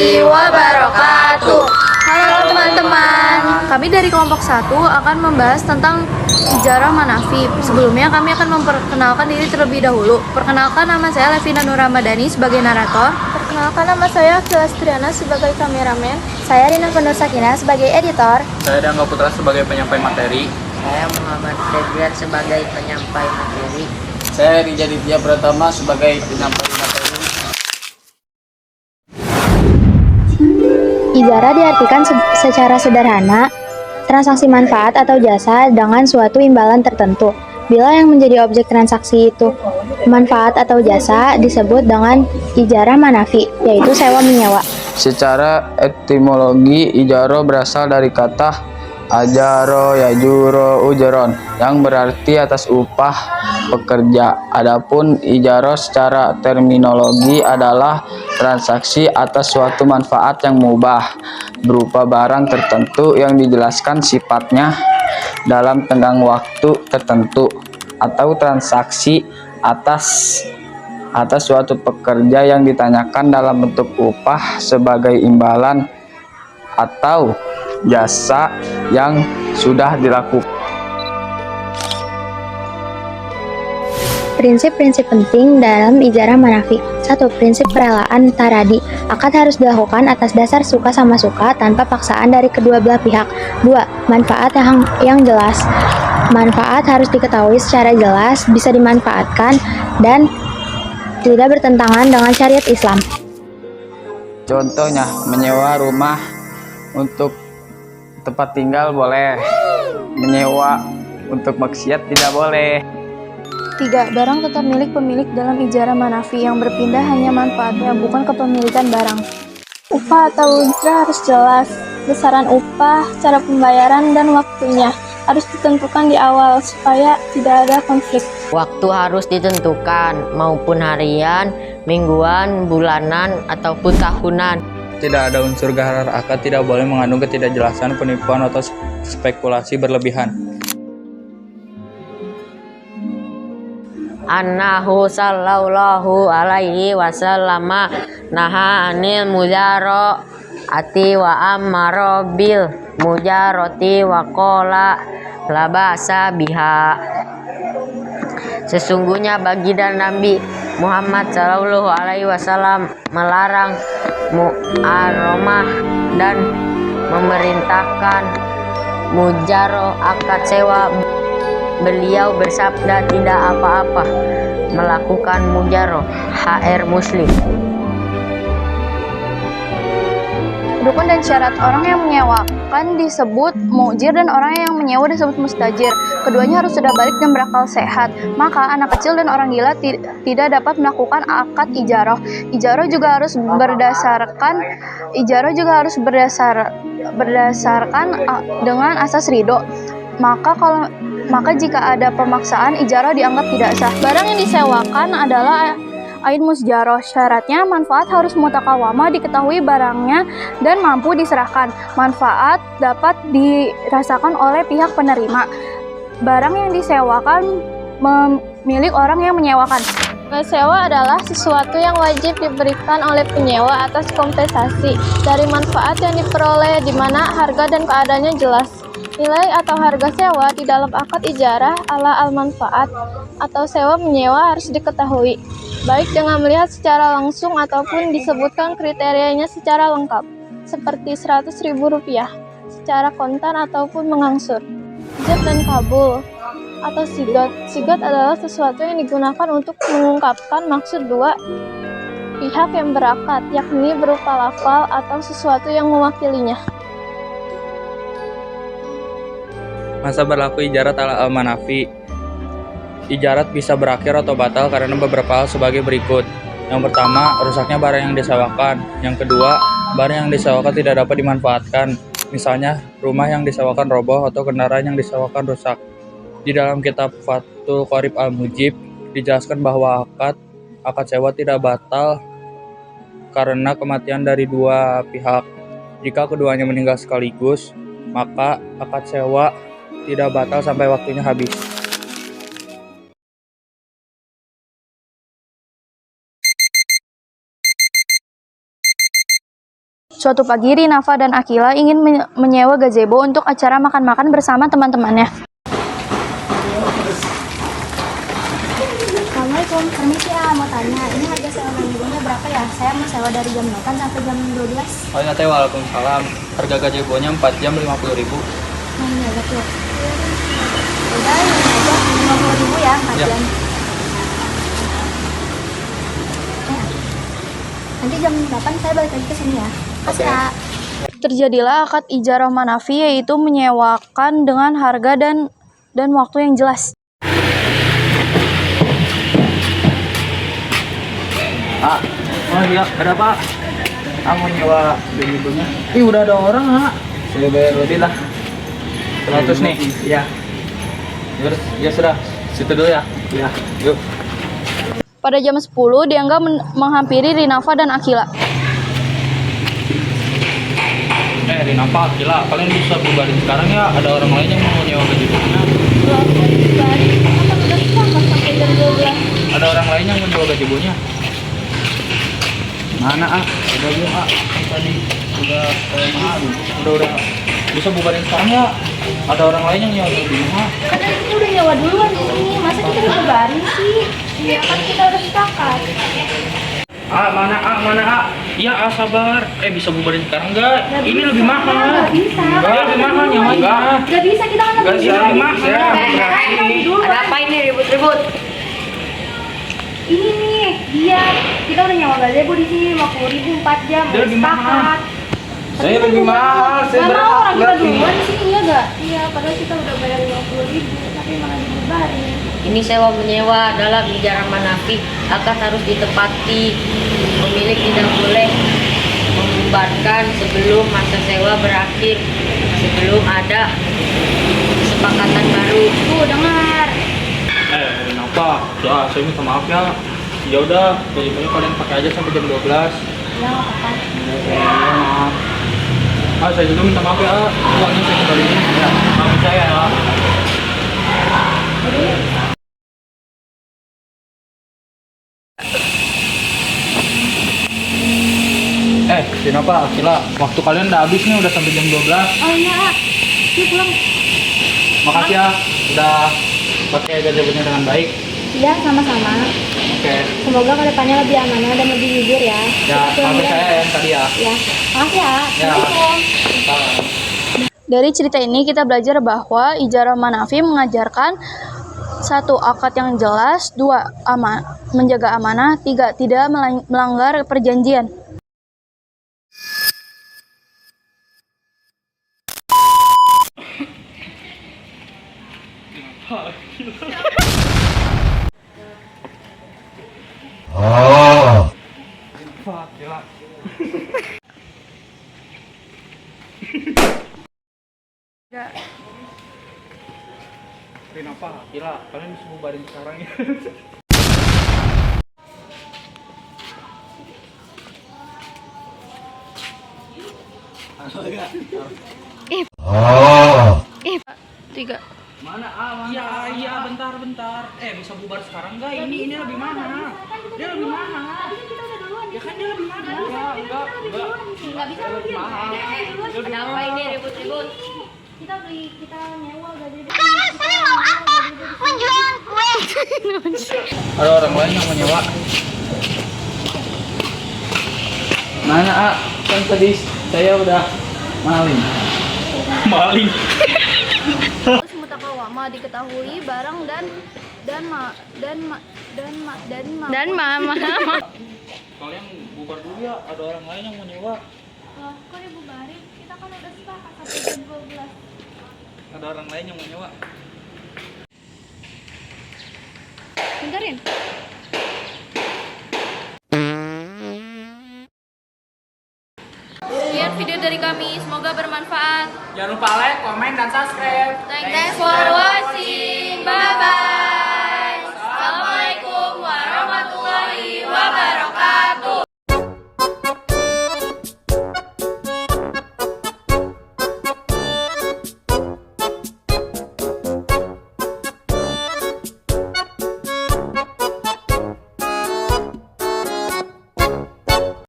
warahmatullahi wabarakatuh. Halo teman-teman, kami dari kelompok 1 akan membahas tentang ijarah manafi. Sebelumnya kami akan memperkenalkan diri terlebih dahulu. Perkenalkan, nama saya Levina Nur Ramadhani sebagai narator. Perkenalkan, nama saya Akila Striana sebagai kameramen. Saya Rina Penur Sakina sebagai editor. Saya Dangga Putra sebagai penyampai materi. Saya Muhammad Febrian sebagai penyampai materi. Saya Rija Ditya Pratama sebagai penyampai materi. Ijarah diartikan secara sederhana, transaksi manfaat atau jasa dengan suatu imbalan tertentu. Bila yang menjadi objek transaksi itu manfaat atau jasa, disebut dengan ijarah manafi, yaitu sewa menyewa. Secara etimologi, ijaro berasal dari kata ajaro, yajuro, ujaron yang berarti atas upah pekerja. Adapun ijaro secara terminologi adalah transaksi atas suatu manfaat yang mubah berupa barang tertentu yang dijelaskan sifatnya dalam tenggang waktu tertentu, atau transaksi atas suatu pekerja yang ditanyakan dalam bentuk upah sebagai imbalan atau jasa yang sudah dilakukan. Prinsip-prinsip penting dalam ijarah manafi. 1. Prinsip kerelaan taradi. Akad harus dilakukan atas dasar suka sama suka tanpa paksaan dari kedua belah pihak. 2. Manfaat yang jelas. Manfaat harus diketahui secara jelas, bisa dimanfaatkan, dan tidak bertentangan dengan syariat Islam. Contohnya, menyewa rumah untuk tempat tinggal boleh, menyewa untuk maksiat tidak boleh. 3. Barang tetap milik pemilik dalam ijarah manafi, yang berpindah hanya manfaatnya, bukan kepemilikan barang. Upah atau ujrah harus jelas. Besaran upah, cara pembayaran, dan waktunya harus ditentukan di awal supaya tidak ada konflik. Waktu harus ditentukan, maupun harian, mingguan, bulanan, ataupun tahunan. Tidak ada unsur gharar akad, tidak boleh mengandung ketidakjelasan, penipuan atau spekulasi berlebihan. Annahu sallallahu alaihi wasallam naha anil mujaro ati wa amaro bil mujaroti wa qala la ba'sa biha. Sesungguhnya baginda Nabi Muhammad sallallahu alaihi wasallam melarang mu'aromah dan memerintahkan mujaro akad sewa. Beliau bersabda, tidak apa-apa melakukan mujaro. HR Muslim. Rukun dan syarat orang yang menyewakan disebut mu'jir dan orang yang menyewa disebut mustajir. Keduanya harus sudah balik dan berakal sehat. Maka anak kecil dan orang gila tidak dapat melakukan akad ijarah. Ijarah juga harus berdasarkan dengan asas ridho. Maka jika ada pemaksaan, ijarah dianggap tidak sah. Barang yang disewakan adalah ain musjaroh. Syaratnya manfaat harus mutakawama, diketahui barangnya dan mampu diserahkan. Manfaat dapat dirasakan oleh pihak penerima. Barang yang disewakan milik orang yang menyewakan. Sewa adalah sesuatu yang wajib diberikan oleh penyewa atas kompensasi dari manfaat yang diperoleh, di mana harga dan keadaannya jelas. Nilai atau harga sewa di dalam akad ijarah ala al-manfaat atau sewa menyewa harus diketahui, baik dengan melihat secara langsung ataupun disebutkan kriterianya secara lengkap, seperti Rp100.000 secara kontan ataupun mengangsur. Ijab dan kabul atau sigot. Sigot adalah sesuatu yang digunakan untuk mengungkapkan maksud dua pihak yang berakad, yakni berupa lafal atau sesuatu yang mewakilinya. Masa berlaku ijarat ala al-manafi. Ijarat bisa berakhir atau batal karena beberapa hal sebagai berikut. Yang pertama, rusaknya barang yang disewakan. Yang kedua, barang yang disewakan tidak dapat dimanfaatkan. Misalnya, rumah yang disewakan roboh atau kendaraan yang disewakan rusak. Di dalam kitab Fathul Qorib Al-Mujib dijelaskan bahwa akad sewa tidak batal karena kematian dari dua pihak. Jika keduanya meninggal sekaligus, maka akad sewa tidak batal sampai waktunya habis. Suatu pagi, Rinafa dan Akila ingin menyewa gazebo untuk acara makan-makan bersama teman-temannya. Assalamualaikum, permisi ya, mau tanya, ini harga sewa gazebonya berapa ya? Saya mau sewa dari jam 8 sampai jam 12. Oh ya teh, waalaikumsalam. Harga gazebo-nya 4 jam 50.000. Oh iya, betul. Udah, ini aja, 50.000 ya, 4 Ya. jam. Nanti jam 8 saya balik lagi ke sini ya. Kasih Oke. ya. Terjadilah akad ijarah manafi, yaitu menyewakan dengan harga dan waktu yang jelas. Ah, oh iya, ada apa? Kamu nyewa gazebo-nya? Ih, udah ada orang, ah. Saya bayar lebih lah. 100 nih. Iya. Ya sudah, situ dulu ya. Iya. Yuk. Pada jam 10, Diangga menghampiri Rinafa dan Akila. Rinafa, Akila, kalian bisa bubarin sekarang ya? Ada orang lain yang mau nyewa gazebo-nya. Ada orang lain yang mau nyewa gazebo-nya. Mana ah? Udah belum ah? Kan tadi udah mahal. Udah. Bisa bubarin sekarang ya? Ada orang lain yang nyewa gazebo-nya. Kan tadi kita udah nyewa duluan di sini. Masa kita lebarin sih? Iya kan kita udah sepakat. Mana ah? Iya sabar. Bisa bubarin sekarang enggak? Ini lebih mahal. Nggak bisa. Enggak, lebih mahal nyawanya. Gak bisa, kita kan Enggak lebih sih, dulu. lebih mahal. Ada apa ini ribut-ribut? Ini nih, dia. Kita udah nyewa gazebo di sini 50.000 4 jam. Dia lebih mahal. Sepakat. Saya lebih mahal. Saya Gak mau orang kita berhak duluan di sini, iya gak? Iya, padahal kita udah bayar 50.000 tapi malah dibubarin. Ini sewa menyewa dalam ijarah manafi akad harus ditepati. Pemilik tidak boleh membubarkan sebelum masa sewa berakhir, sebelum ada kesepakatan baru. Tuh, dengar. Kenapa? Ya, saya minta maaf ya. Ya udah, pokoknya kalian pakai aja sampai jam 12. Ya, gak apa-apa. Ya, maaf. Saya juga minta maaf ya. Uangnya saya kembaliin. Ya, maafin saya ya. Kenapa? Akila, waktu kalian udah habis nih, udah sampai jam 12. Oh iya, yuk pulang. Makasih ya, udah pakai gazebo-nya dengan baik. Iya, sama-sama. Oke. Semoga kedepannya lebih amanah dan lebih jujur ya. Ya, maafin saya yang tadi ya. Ya, makasih ya. Ya. Assalamualaikum. Salam. Dari cerita ini kita belajar bahwa ijarah manafi mengajarkan 1. Akad yang jelas, 2. Menjaga amanah, 3. Tidak melanggar perjanjian. Gila. Kenapa? Gila, kalian bisa bubarin sekarang ya. Tiga. Mana Iya, bentar. Bisa bubar sekarang enggak? Ini lebih mahal. Dia lebih mahal. Ya kan dia lebih mahal. Enggak. Nggak bisa Lebih mahal. Kenapa ini ribut-ribut? Kita nyewa gazebo. Ada orang lain yang mau nyewa. Mana kan tadi saya udah maling. Mutakawama diketahui barang dan mama. Kalian bubar dulu ya, ada orang lain yang mau nyewa. Kok dibubarin? Kita kan udah sepakat sampai jam 12. Ada orang lain yang mau nyewa. Bentarin. Sekian video dari kami, semoga bermanfaat. Jangan lupa like, komen, dan subscribe. Thanks for watching. Bye bye.